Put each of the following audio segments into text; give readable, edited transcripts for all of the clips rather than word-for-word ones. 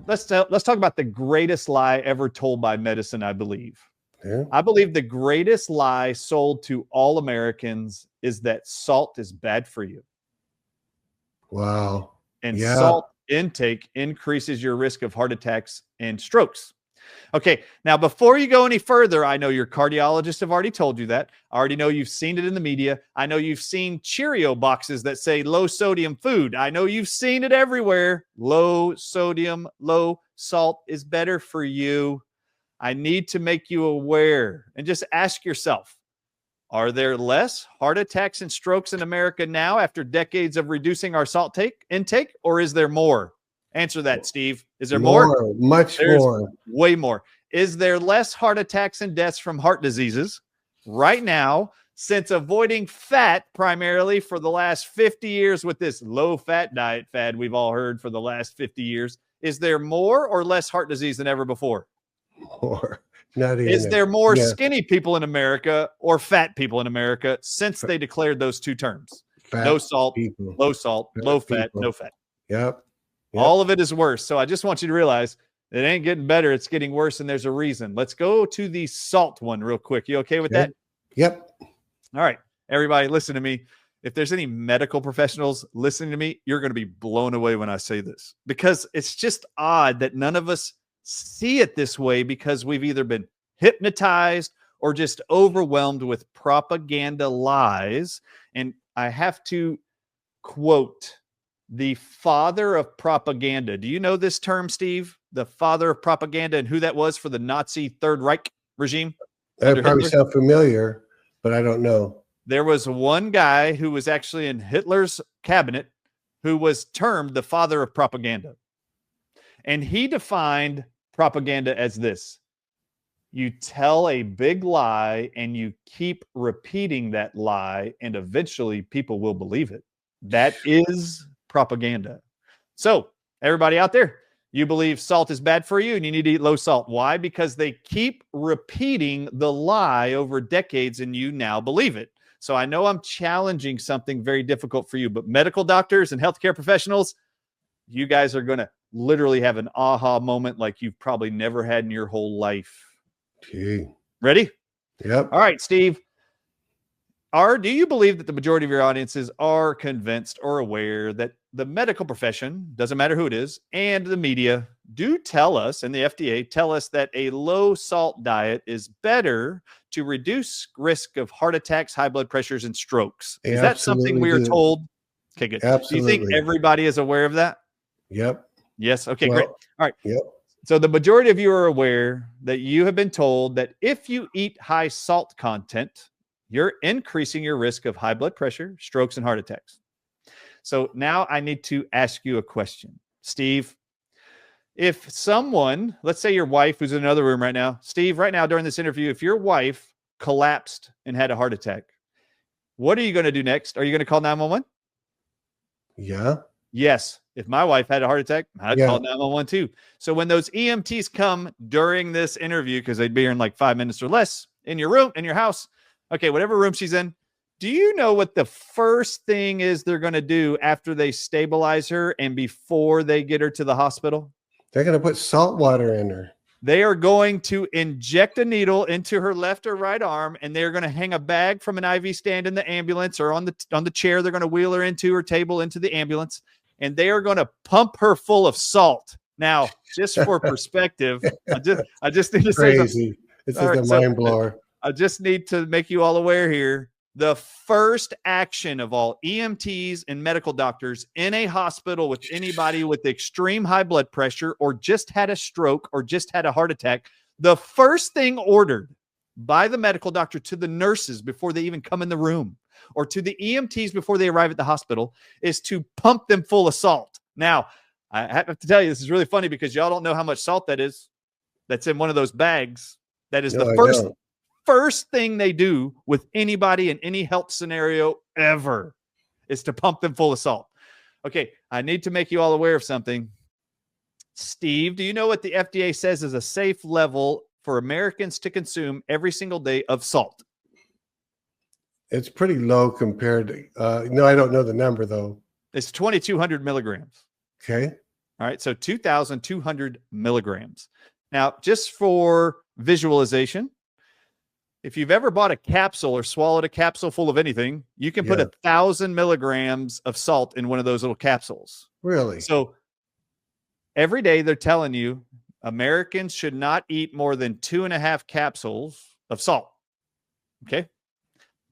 let's talk about the greatest lie ever told by medicine, I believe. Yeah. I believe the greatest lie sold to all Americans is that salt is bad for you. Wow. And Yeah. salt intake increases your risk of heart attacks and strokes. Okay, now before you go any further, I know your cardiologists have already told you that. I already know you've seen it in the media. I know you've seen Cheerio boxes that say low sodium food. I know you've seen it everywhere. Low sodium, low salt is better for you. I need to make you aware and just ask yourself, are there less heart attacks and strokes in America now after decades of reducing our salt intake, or is there more? Answer that, Steve. Is there more? Much There's more. way more. Is there less heart attacks and deaths from heart diseases right now since avoiding fat primarily for the last 50 years with this low-fat diet fad we've all heard for the last 50 years? Is there more or less heart disease than ever before? More. Not even Is there more yeah. skinny people in America or fat people in America since they declared those two terms? Fat No salt, people. low salt, Fat low fat, people. no fat. Yep. All of it is worse. So I just want you to realize it ain't getting better. It's getting worse, and there's a reason. Let's go to the salt one real quick. You okay with that? Yep. All right. Everybody, listen to me. If there's any medical professionals listening to me, you're going to be blown away when I say this, because it's just odd that none of us see it this way, because we've either been hypnotized or just overwhelmed with propaganda lies. And I have to quote the father of propaganda. Do you know this term, Steve? The father of propaganda, and who that was for the Nazi Third Reich regime? That probably sounds familiar, but I don't know. There was one guy who was actually in Hitler's cabinet who was termed the father of propaganda. And he defined propaganda as this: you tell a big lie and you keep repeating that lie, and eventually people will believe it. That is propaganda. So everybody out there, you believe salt is bad for you and you need to eat low salt. Why? Because they keep repeating the lie over decades and you now believe it. So I know I'm challenging something very difficult for you, but medical doctors and healthcare professionals, you guys are going to literally have an aha moment like you've probably never had in your whole life. Gee. Ready? Yep. All right, Steve. Do you believe that the majority of your audiences are convinced or aware that the medical profession, doesn't matter who it is, and the media do tell us, and the FDA tell us, that a low salt diet is better to reduce risk of heart attacks, high blood pressures, and strokes? Is that something we are told? Okay, good. Absolutely. Do you think everybody is aware of that? Yep. Yes. Okay, great. All right. Yep. So the majority of you are aware that you have been told that if you eat high salt content, you're increasing your risk of high blood pressure, strokes, and heart attacks. So now I need to ask you a question. Steve, if someone, let's say your wife who's in another room right now, Steve, right now during this interview, if your wife collapsed and had a heart attack, what are you going to do next? Are you going to call 911? Yeah. Yes. If my wife had a heart attack, I'd call 911 too. So when those EMTs come during this interview, because they'd be here in like 5 minutes or less, in your room, in your house, okay, whatever room she's in, do you know what the first thing is they're going to do after they stabilize her and before they get her to the hospital? They're going to put salt water in her. They are going to inject a needle into her left or right arm, and they're going to hang a bag from an IV stand in the ambulance or on the chair they're going to wheel her into, or table into the ambulance, and they are going to pump her full of salt. Now, just for perspective, I just need to say crazy. This is a mind blower. I just need to make you all aware here. The first action of all EMTs and medical doctors in a hospital with anybody with extreme high blood pressure or just had a stroke or just had a heart attack, the first thing ordered by the medical doctor to the nurses before they even come in the room, or to the EMTs before they arrive at the hospital, is to pump them full of salt. Now, I have to tell you, this is really funny because y'all don't know how much salt that is. That's in one of those bags. That is the first thing they do with anybody in any health scenario ever, is to pump them full of salt. Okay, I need to make you all aware of something. Steve, do you know what the FDA says is a safe level for Americans to consume every single day of salt? It's pretty low compared to, no, I don't know the number though. It's 2,200 milligrams. Okay. All right. So 2,200 milligrams. Now, just for visualization, if you've ever bought a capsule or swallowed a capsule full of anything, you can put 1,000 milligrams of salt in one of those little capsules. Really? So every day they're telling you Americans should not eat more than 2.5 capsules of salt. Okay.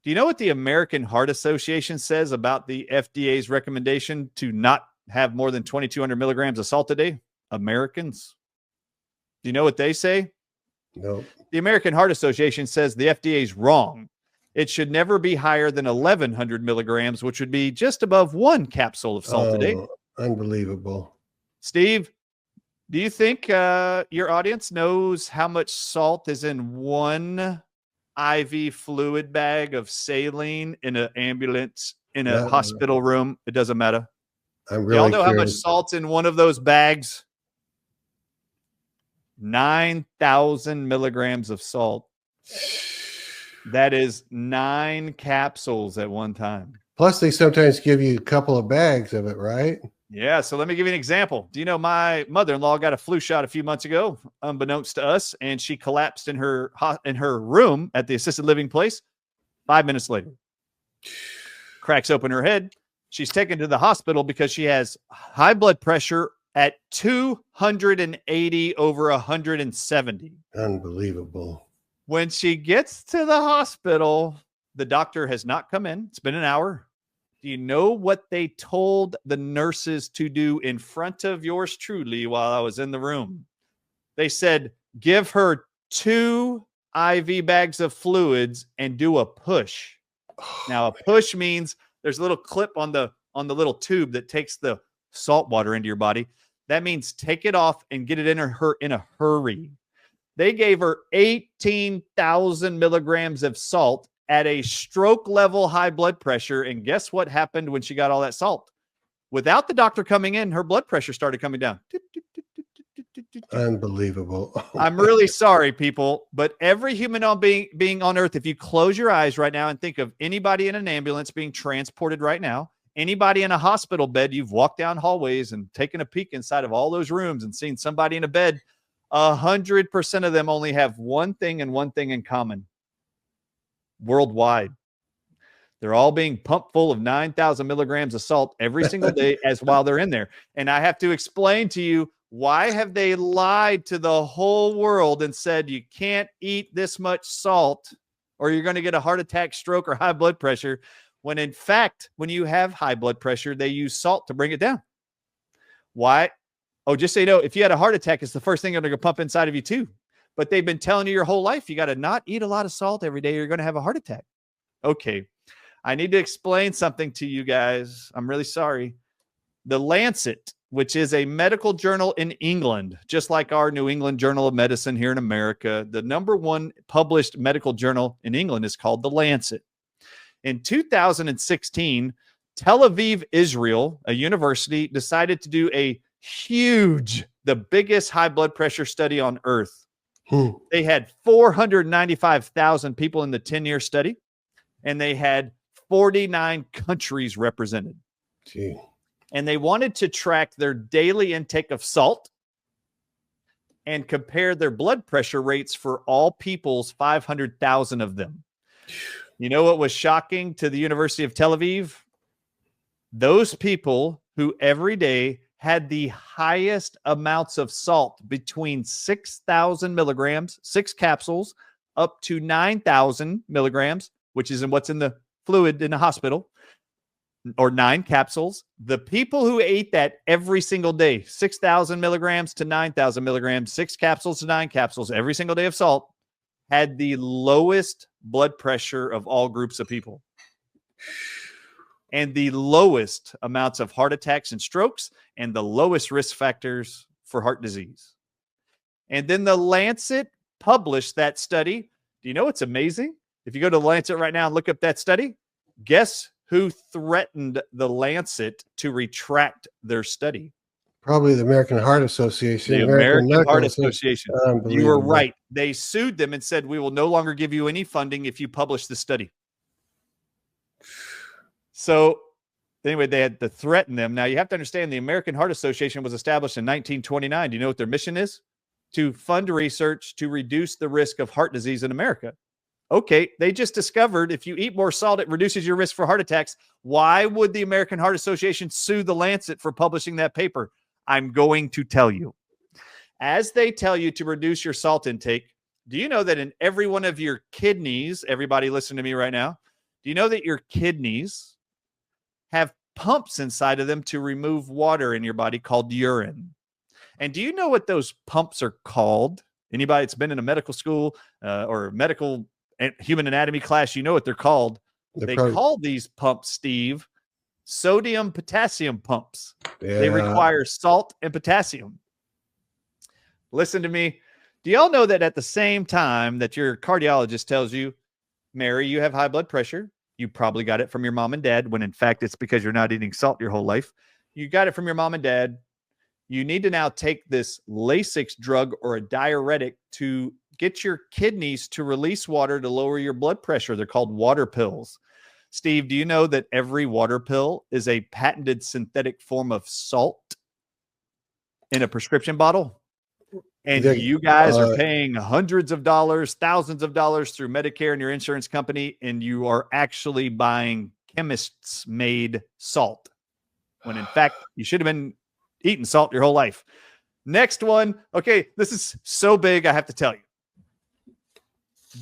Do you know what the American Heart Association says about the FDA's recommendation to not have more than 2,200 milligrams of salt a day? Americans. Do you know what they say? No. The American Heart Association says the FDA is wrong. It should never be higher than 1,100 milligrams, which would be just above 1 capsule of salt a day. Unbelievable. Steve, do you think your audience knows how much salt is in one IV fluid bag of saline in an ambulance, in a hospital room? It doesn't matter. I'm really Y'all know curious. how much salt's in one of those bags? 9,000 milligrams of salt. That is 9 capsules at one time. Plus, they sometimes give you a couple of bags of it, right? Yeah. So let me give you an example. Do you know my mother-in-law got a flu shot a few months ago, unbeknownst to us, and she collapsed in her room at the assisted living place. 5 minutes later, cracks open her head. She's taken to the hospital because she has high blood pressure at 280 over 170. Unbelievable. When she gets to the hospital, the doctor has not come in. It's been an hour. Do you know what they told the nurses to do in front of yours truly while I was in the room? They said, give her 2 IV bags of fluids and do a push. Now, a push means there's a little clip on the little tube that takes the salt water into your body. That means take it off and get it in her in a hurry. They gave her 18,000 milligrams of salt at a stroke level high blood pressure. And guess what happened when she got all that salt? Without the doctor coming in, her blood pressure started coming down. Unbelievable. I'm really sorry, people, but every human being on earth, if you close your eyes right now and think of anybody in an ambulance being transported right now, anybody in a hospital bed, you've walked down hallways and taken a peek inside of all those rooms and seen somebody in a bed, 100% of them only have one thing and one thing in common. Worldwide, they're all being pumped full of 9,000 milligrams of salt every single day as while they're in there. And I have to explain to you, why have they lied to the whole world and said you can't eat this much salt or you're going to get a heart attack, stroke, or high blood pressure, when in fact, when you have high blood pressure, they use salt to bring it down? Why? Oh, just so you know, if you had a heart attack, it's the first thing they're going to pump inside of you too. But they've been telling you your whole life, you got to not eat a lot of salt every day, you're going to have a heart attack. Okay. I need to explain something to you guys. I'm really sorry. The Lancet, which is a medical journal in England, just like our New England Journal of Medicine here in America, the #1 published medical journal in England is called The Lancet. In 2016, Tel Aviv, Israel, a university, decided to do a huge, the biggest high blood pressure study on earth. They had 495,000 people in the 10-year study, and they had 49 countries represented. Gee. And they wanted to track their daily intake of salt and compare their blood pressure rates for all people's 500,000 of them. You know what was shocking to the University of Tel Aviv? Those people who every day had the highest amounts of salt, between 6,000 milligrams, 6 capsules, up to 9,000 milligrams, which is what's in the fluid in the hospital, or 9 capsules. The people who ate that every single day, 6,000 milligrams to 9,000 milligrams, 6 capsules to 9 capsules, every single day of salt, had the lowest blood pressure of all groups of people, and the lowest amounts of heart attacks and strokes, and the lowest risk factors for heart disease. And then the Lancet published that study. Do you know what's amazing? If you go to the Lancet right now and look up that study, guess who threatened the Lancet to retract their study? Probably the American Heart Association. The American Heart Association. You were right. They sued them and said, we will no longer give you any funding if you publish the study. So anyway, they had to threaten them. Now, you have to understand the American Heart Association was established in 1929. Do you know what their mission is? To fund research to reduce the risk of heart disease in America. Okay, they just discovered if you eat more salt, it reduces your risk for heart attacks. Why would the American Heart Association sue the Lancet for publishing that paper? I'm going to tell you. As they tell you to reduce your salt intake, do you know that in every one of your kidneys, everybody listen to me right now, do you know that your kidneys have pumps inside of them to remove water in your body called urine? And do you know what those pumps are called? Anybody that's been in a medical school or medical human anatomy class, you know what they're called. They call these pumps, Steve, sodium potassium pumps. Yeah. They require salt and potassium. Listen to me. Do y'all know that at the same time that your cardiologist tells you, Mary, you have high blood pressure, you probably got it from your mom and dad, when in fact it's because you're not eating salt your whole life. You got it from your mom and dad. You need to now take this Lasix drug or a diuretic to get your kidneys to release water to lower your blood pressure. They're called water pills. Steve, do you know that every water pill is a patented synthetic form of salt in a prescription bottle? And you guys are paying hundreds of dollars, thousands of dollars through Medicare and your insurance company, and you are actually buying chemists made salt, when in fact you should have been eating salt your whole life. Next one. Okay, this is so big, I have to tell you.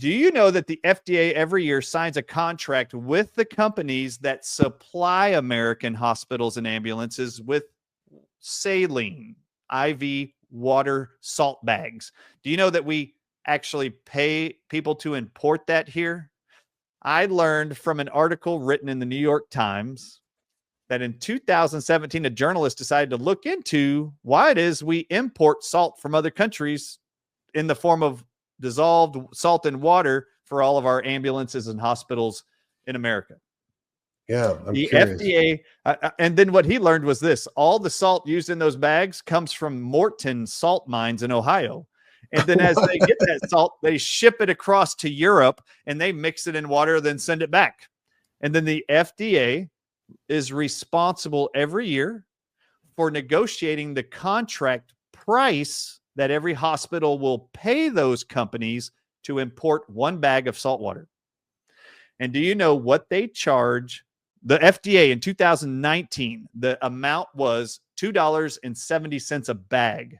Do you know that the FDA every year signs a contract with the companies that supply American hospitals and ambulances with saline, IV water salt bags? Do you know that we actually pay people to import that here? I learned from an article written in the New York Times that in 2017, a journalist decided to look into why it is we import salt from other countries in the form of dissolved salt and water for all of our ambulances and hospitals in America. Yeah, I'm the curious. FDA, and then what he learned was this: all the salt used in those bags comes from Morton salt mines in Ohio. And then as they get that salt, they ship it across to Europe and they mix it in water, then send it back. And then the FDA is responsible every year for negotiating the contract price that every hospital will pay those companies to import one bag of salt water. And do you know what they charge? The FDA in 2019, the amount was $2.70 a bag.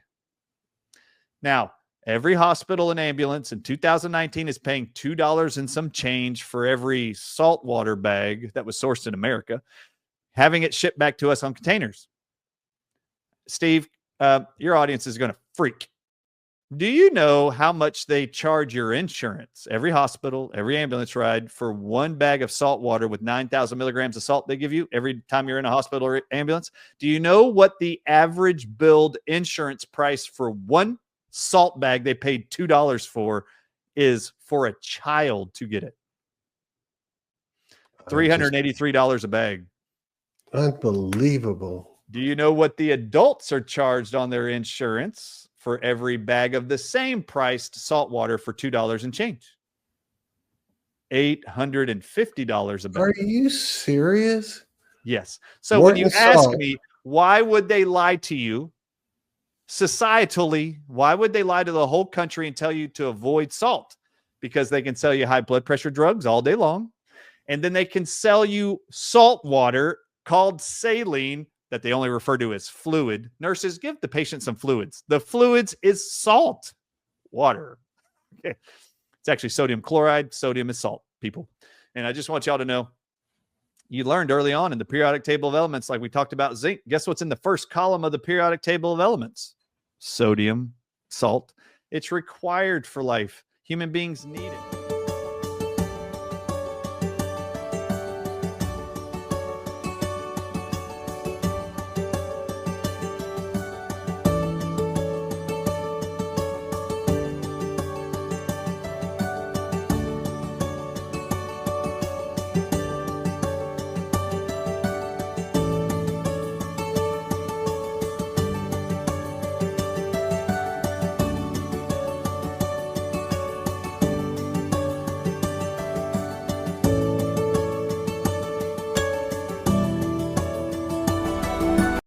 Now, every hospital and ambulance in 2019 is paying $2 and some change for every saltwater bag that was sourced in America, having it shipped back to us on containers. Steve, your audience is going to freak. Do you know how much they charge your insurance, every hospital, every ambulance ride, for one bag of salt water with 9,000 milligrams of salt they give you every time you're in a hospital or ambulance? Do you know what the average billed insurance price for one salt bag they paid $2 for is for a child to get it? $383 a bag. Unbelievable. Do you know what the adults are charged on their insurance for every bag of the same priced salt water for $2 and change? $850 a bag. Are you serious? Yes. So Morton when you ask me, why would they lie to you societally? Why would they lie to the whole country and tell you to avoid salt? Because they can sell you high blood pressure drugs all day long. And then they can sell you salt water called saline that they only refer to as fluid. Nurses, give the patient some fluids. The fluids is salt water. Okay. It's actually sodium chloride. Sodium is salt, people. And I just want y'all to know, you learned early on in the periodic table of elements, like we talked about zinc. Guess what's in the first column of the periodic table of elements? Sodium, salt. It's required for life. Human beings need it.